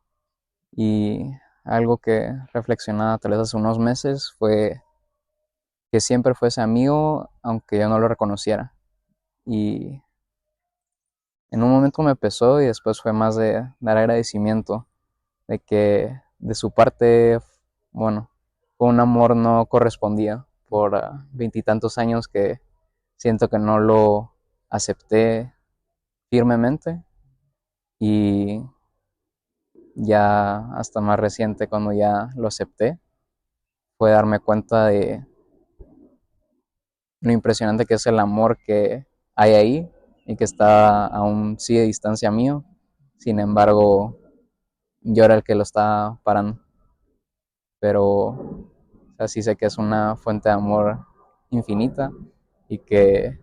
y algo que reflexionaba tal vez hace unos meses fue que siempre fue ese amigo aunque yo no lo reconociera. Y en un momento me pesó, y después fue más de dar agradecimiento de que de su parte, bueno, fue un amor no correspondido por veintitantos años que siento que no lo acepté firmemente. Y ya hasta más reciente, cuando ya lo acepté, fue darme cuenta de lo impresionante que es el amor que hay ahí, y que está aún sí de distancia mío. Sin embargo, yo era el que lo estaba parando. Pero, o sea, sí sé que es una fuente de amor infinita, y que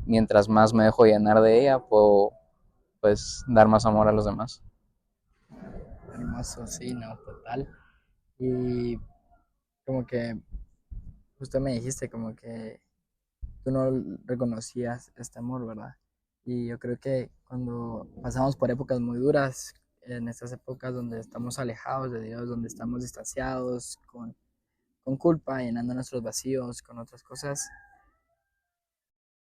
mientras más me dejo llenar de ella, puedo pues dar más amor a los demás. Hermoso, sí, no, total. Y como que justo me dijiste como que tú no reconocías este amor, ¿verdad? Y yo creo que cuando pasamos por épocas muy duras, en estas épocas donde estamos alejados de Dios, donde estamos distanciados, con culpa, llenando nuestros vacíos con otras cosas,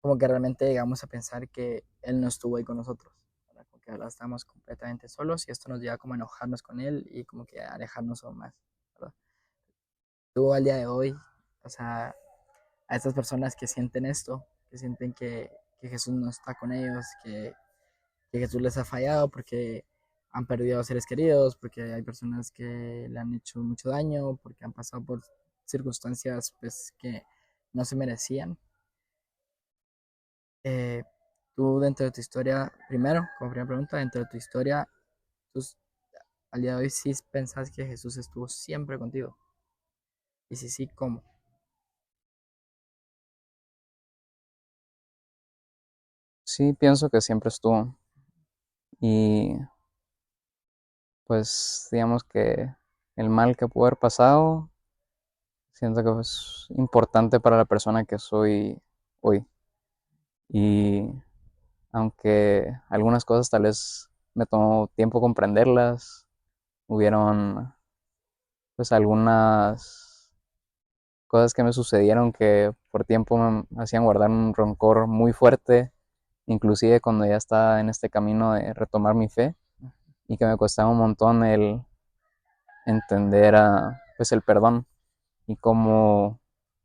como que realmente llegamos a pensar que Él no estuvo ahí con nosotros, ¿verdad? Como que ahora estamos completamente solos y esto nos lleva como a enojarnos con Él y como que a alejarnos aún más, ¿verdad? Tú al día de hoy, o sea, a estas personas que sienten esto, que sienten que Jesús no está con ellos, que Jesús les ha fallado porque han perdido seres queridos, porque hay personas que le han hecho mucho daño, porque han pasado por circunstancias pues, que no se merecían. Eh, Tú dentro de tu historia, primero, como primera pregunta, dentro de tu historia, tú al día de hoy sí pensás que Jesús estuvo siempre contigo. Y si sí, ¿cómo? Sí, pienso que siempre estuvo. Y pues digamos que el mal que pudo haber pasado, siento que es importante para la persona que soy hoy. Y aunque algunas cosas tal vez me tomó tiempo comprenderlas, hubieron pues algunas cosas que me sucedieron que por tiempo me hacían guardar un rencor muy fuerte, inclusive cuando ya estaba en este camino de retomar mi fe y que me costaba un montón el entender pues el perdón y cómo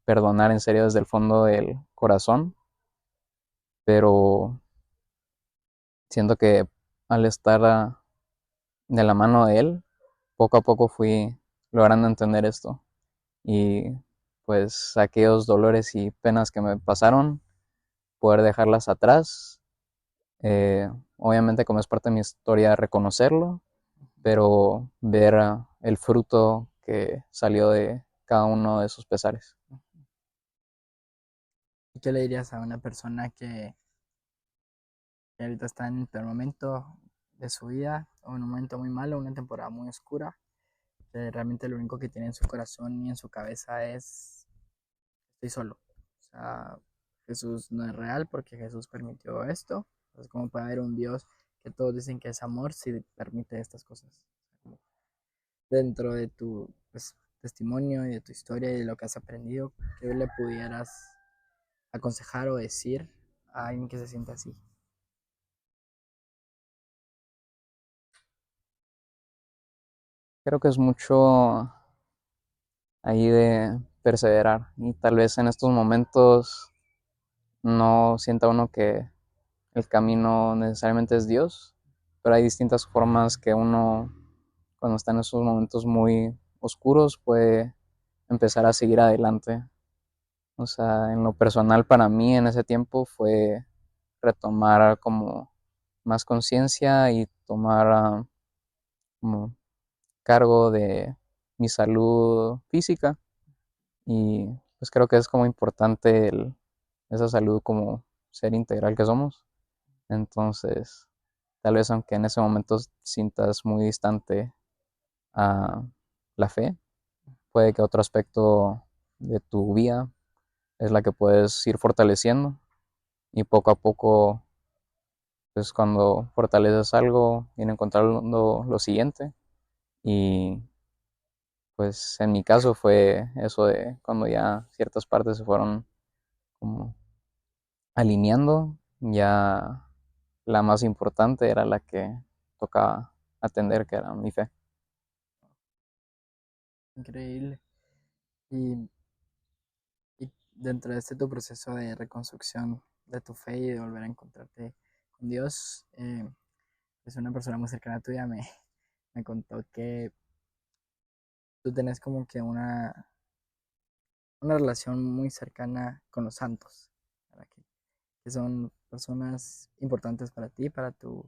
perdonar en serio desde el fondo del corazón, pero siento que al estar de la mano de él, poco a poco fui logrando entender esto y pues aquellos dolores y penas que me pasaron, poder dejarlas atrás. Eh, Obviamente como es parte de mi historia reconocerlo, pero ver el fruto que salió de cada uno de esos pesares. ¿Y qué le dirías a una persona que ahorita está en el peor momento de su vida, o en un momento muy malo, una temporada muy oscura, que realmente lo único que tiene en su corazón y en su cabeza es, estoy solo? O sea, Jesús no es real porque Jesús permitió esto. Entonces, ¿cómo puede haber un Dios que todos dicen que es amor si permite estas cosas? Como dentro de tu pues, testimonio y de tu historia y de lo que has aprendido, ¿qué le pudieras aconsejar o decir a alguien que se siente así? Creo que es mucho ahí de perseverar y tal vez en estos momentos no sienta uno que el camino necesariamente es Dios, pero hay distintas formas que uno cuando está en esos momentos muy oscuros puede empezar a seguir adelante. O sea, en lo personal para mí en ese tiempo fue retomar como más conciencia y tomar como cargo de mi salud física y pues creo que es como importante esa salud como ser integral que somos. Entonces, tal vez aunque en ese momento sientas muy distante a la fe, puede que otro aspecto de tu vida es la que puedes ir fortaleciendo y poco a poco, pues cuando fortaleces algo, ir encontrando lo siguiente. Y pues en mi caso fue eso de cuando ya ciertas partes se fueron como alineando, ya la más importante era la que tocaba atender, que era mi fe. Increíble. Y, y dentro de este tu proceso de reconstrucción de tu fe y de volver a encontrarte con Dios, pues una persona muy cercana a tuya me contó que tú tenés como que una relación muy cercana con los santos, ¿verdad? Que son personas importantes para ti, para tu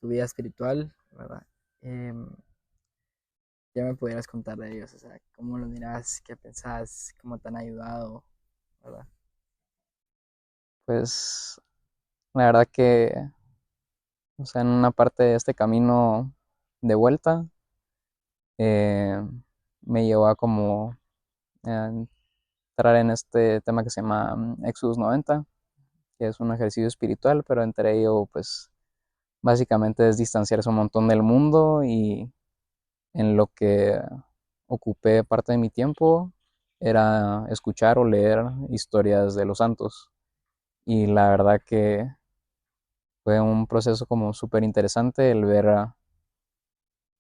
vida espiritual, ¿verdad? Em, ya me pudieras contar de ellos, o sea, cómo los miras, qué pensás, cómo te han ayudado, ¿verdad? Pues la verdad que, o sea, en una parte de este camino de vuelta, eh, me llevó a como entrar en este tema que se llama Exodus 90, que es un ejercicio espiritual, pero entre ello, pues básicamente es distanciarse un montón del mundo y en lo que ocupé parte de mi tiempo era escuchar o leer historias de los santos. Y la verdad que fue un proceso como súper interesante el ver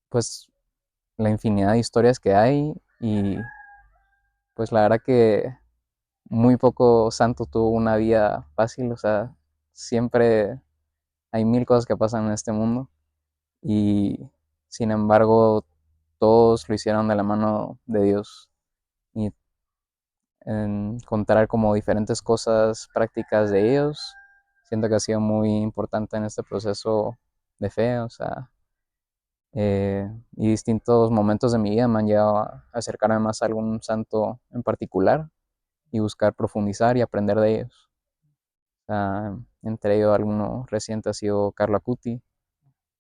pues la infinidad de historias que hay y pues la verdad que muy poco santo tuvo una vida fácil, o sea, siempre hay mil cosas que pasan en este mundo y sin embargo todos lo hicieron de la mano de Dios y encontrar como diferentes cosas prácticas de ellos, siento que ha sido muy importante en este proceso de fe, o sea, y distintos momentos de mi vida me han llevado a acercarme más a algún santo en particular y buscar profundizar y aprender de ellos. O sea, entre ellos alguno reciente ha sido Carlo Acuti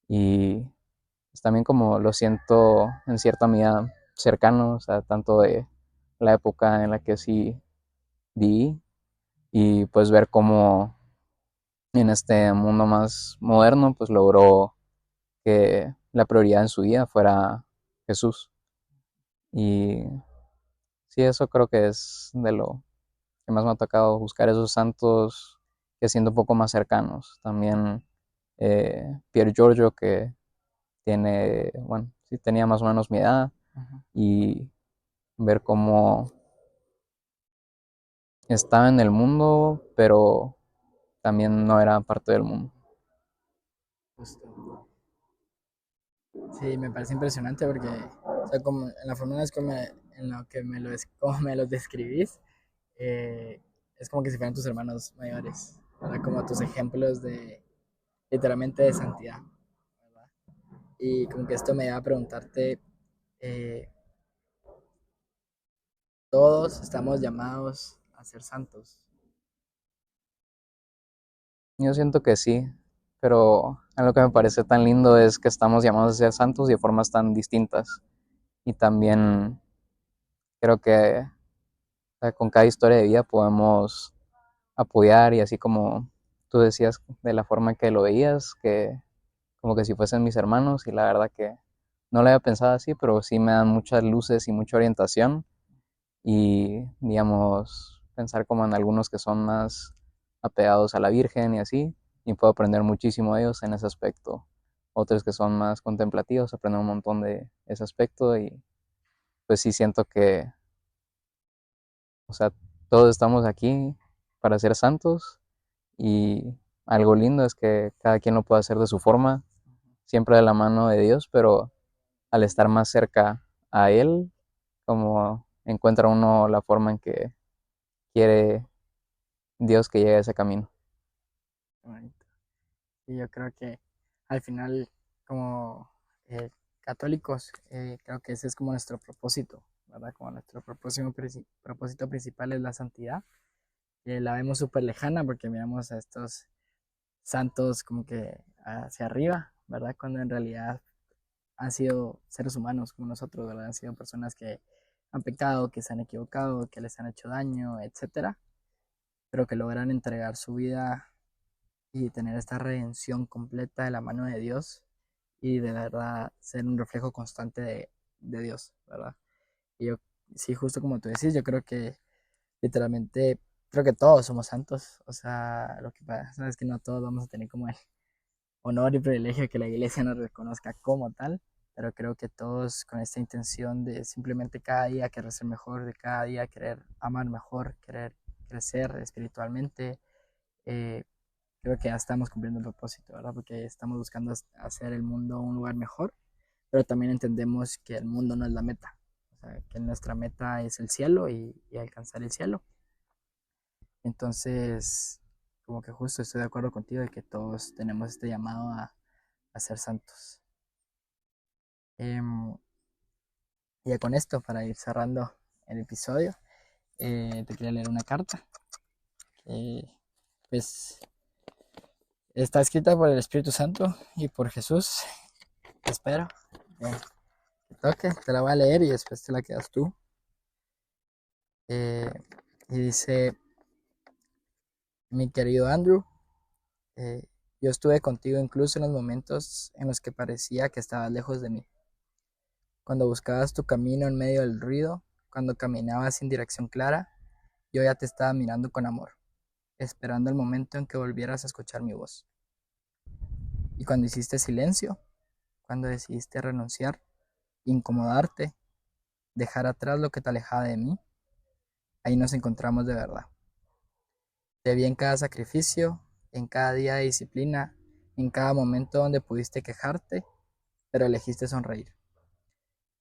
y pues también como lo siento en cierta medida cercano, o sea, tanto de la época en la que sí vi y pues ver cómo en este mundo más moderno pues logró que la prioridad en su vida fuera Jesús. Y sí, eso creo que es de lo que más me ha tocado buscar esos santos que siendo un poco más cercanos. También Pier Giorgio que tiene, bueno, sí tenía más o menos mi edad Ujú. y ver cómo estaba en el mundo, pero también no era parte del mundo. Justo. Sí, me parece impresionante porque, o sea, como en la forma en la que como me los describís, eh, es como que si fueran tus hermanos mayores, ¿verdad? Como tus ejemplos de, literalmente, de santidad, ¿verdad? Y como que esto me lleva a preguntarte, eh, todos estamos llamados a ser santos. Yo siento que sí, pero lo que me parece tan lindo es que estamos llamados a ser santos y de formas tan distintas. Y también creo que o sea, con cada historia de vida podemos apoyar y así como tú decías de la forma en que lo veías, que como que si fuesen mis hermanos y la verdad que no lo había pensado así, pero sí me dan muchas luces y mucha orientación y digamos pensar como en algunos que son más apegados a la Virgen y así, y puedo aprender muchísimo de ellos en ese aspecto. Otros que son más contemplativos, aprender un montón de ese aspecto y pues sí siento que, o sea, todos estamos aquí para ser santos y algo lindo es que cada quien lo puede hacer de su forma, siempre de la mano de Dios, pero al estar más cerca a Él, como encuentra uno la forma en que quiere Dios que llegue a ese camino. Bonito. Y yo creo que al final, como católicos, creo que ese es como nuestro propósito, ¿verdad? Como nuestro propósito principal es la santidad. La vemos súper lejana porque miramos a estos santos como que hacia arriba, ¿verdad? Cuando en realidad han sido seres humanos como nosotros, ¿verdad? Han sido personas que han pecado, que se han equivocado, que les han hecho daño, etcétera, pero que logran entregar su vida y tener esta redención completa de la mano de Dios y de verdad ser un reflejo constante de Dios, ¿verdad? Y yo, sí, justo como tú decís, yo creo que literalmente, creo que todos somos santos, o sea, lo que pasa es que no todos vamos a tener como el honor y privilegio que la iglesia nos reconozca como tal, pero creo que todos con esta intención de simplemente cada día querer ser mejor, de cada día querer amar mejor, querer crecer espiritualmente, eh, creo que ya estamos cumpliendo el propósito, ¿verdad? Porque estamos buscando hacer el mundo un lugar mejor, pero también entendemos que el mundo no es la meta, o sea, que nuestra meta es el cielo y alcanzar el cielo. Entonces, como que justo estoy de acuerdo contigo de que todos tenemos este llamado a ser santos. Em, y ya con esto, para ir cerrando el episodio, te quería leer una carta que pues está escrita por el Espíritu Santo y por Jesús, espero. Eh, que toque, te la voy a leer y después te la quedas tú. Eh, y dice, mi querido Andrew, eh, yo estuve contigo incluso en los momentos en los que parecía que estabas lejos de mí. Cuando buscabas tu camino en medio del ruido, cuando caminabas sin dirección clara, yo ya te estaba mirando con amor, esperando el momento en que volvieras a escuchar mi voz. Y cuando hiciste silencio, cuando decidiste renunciar, incomodarte, dejar atrás lo que te alejaba de mí, ahí nos encontramos de verdad. Te vi en cada sacrificio, en cada día de disciplina, en cada momento donde pudiste quejarte pero elegiste sonreír.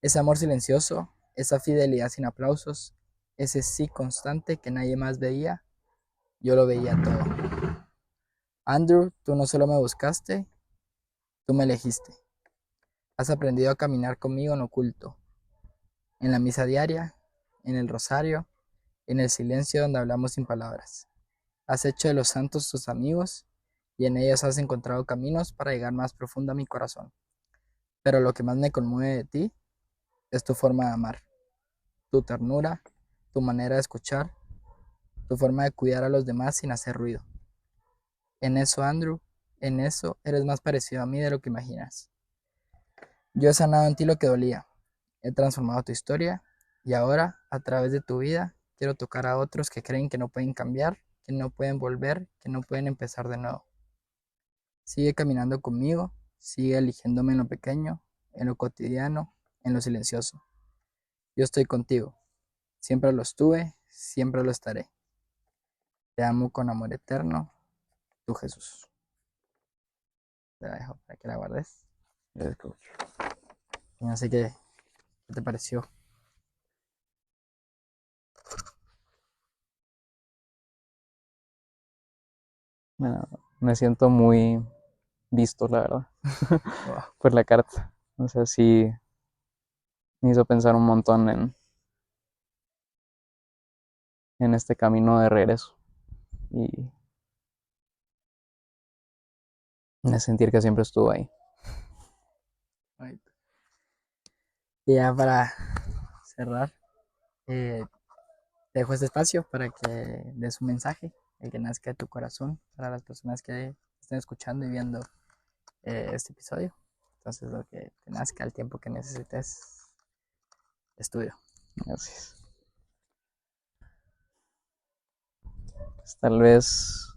Ese amor silencioso, esa fidelidad sin aplausos, ese sí constante que nadie más veía, yo lo veía todo. Andrew, tú no solo me buscaste, tú me elegiste. Has aprendido a caminar conmigo en oculto, en la misa diaria, en el rosario, en el silencio donde hablamos sin palabras. Has hecho de los santos tus amigos y en ellos has encontrado caminos para llegar más profundo a mi corazón. Pero lo que más me conmueve de ti es tu forma de amar, tu ternura, tu manera de escuchar, tu forma de cuidar a los demás sin hacer ruido. En eso, Andrew, en eso eres más parecido a mí de lo que imaginas. Yo he sanado en ti lo que dolía, he transformado tu historia y ahora, a través de tu vida, quiero tocar a otros que creen que no pueden cambiar, que no pueden volver, que no pueden empezar de nuevo. Sigue caminando conmigo, sigue eligiéndome en lo pequeño, en lo cotidiano, en lo silencioso. Yo estoy contigo, siempre lo estuve, siempre lo estaré. Te amo con amor eterno, tu Jesús. Te la dejo para que la guardes. Yes, coach. Y no sé qué te pareció. Bueno, me siento muy visto, la verdad, Wow. por la carta. O sea, sí me hizo pensar un montón en este camino de regreso y en sentir que siempre estuvo ahí. Y ya para cerrar, te dejo este espacio para que des un mensaje, el que nazca de tu corazón, para las personas que estén escuchando y viendo este episodio. Entonces, lo que te nazca, el tiempo que necesites, es tuyo. Gracias. Pues, tal vez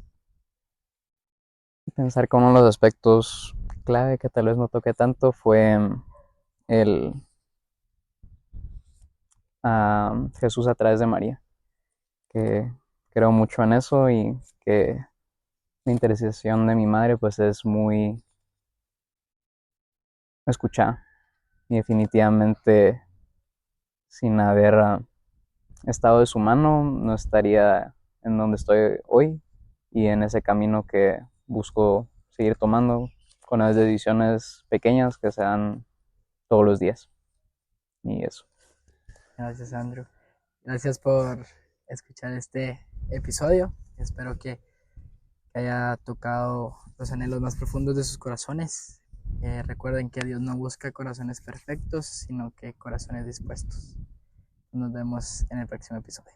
pensar que uno de los aspectos clave que tal vez no toqué tanto fue el Jesús a través de María, que creo mucho en eso y que la intercesión de mi madre pues es muy escuchada y definitivamente sin haber estado de su mano no estaría en donde estoy hoy y en ese camino que busco seguir tomando con las decisiones pequeñas que se dan todos los días y eso. Gracias, Andrew. Gracias por escuchar este episodio. Espero que haya tocado los anhelos más profundos de sus corazones. Recuerden que Dios no busca corazones perfectos, sino que corazones dispuestos. Nos vemos en el próximo episodio.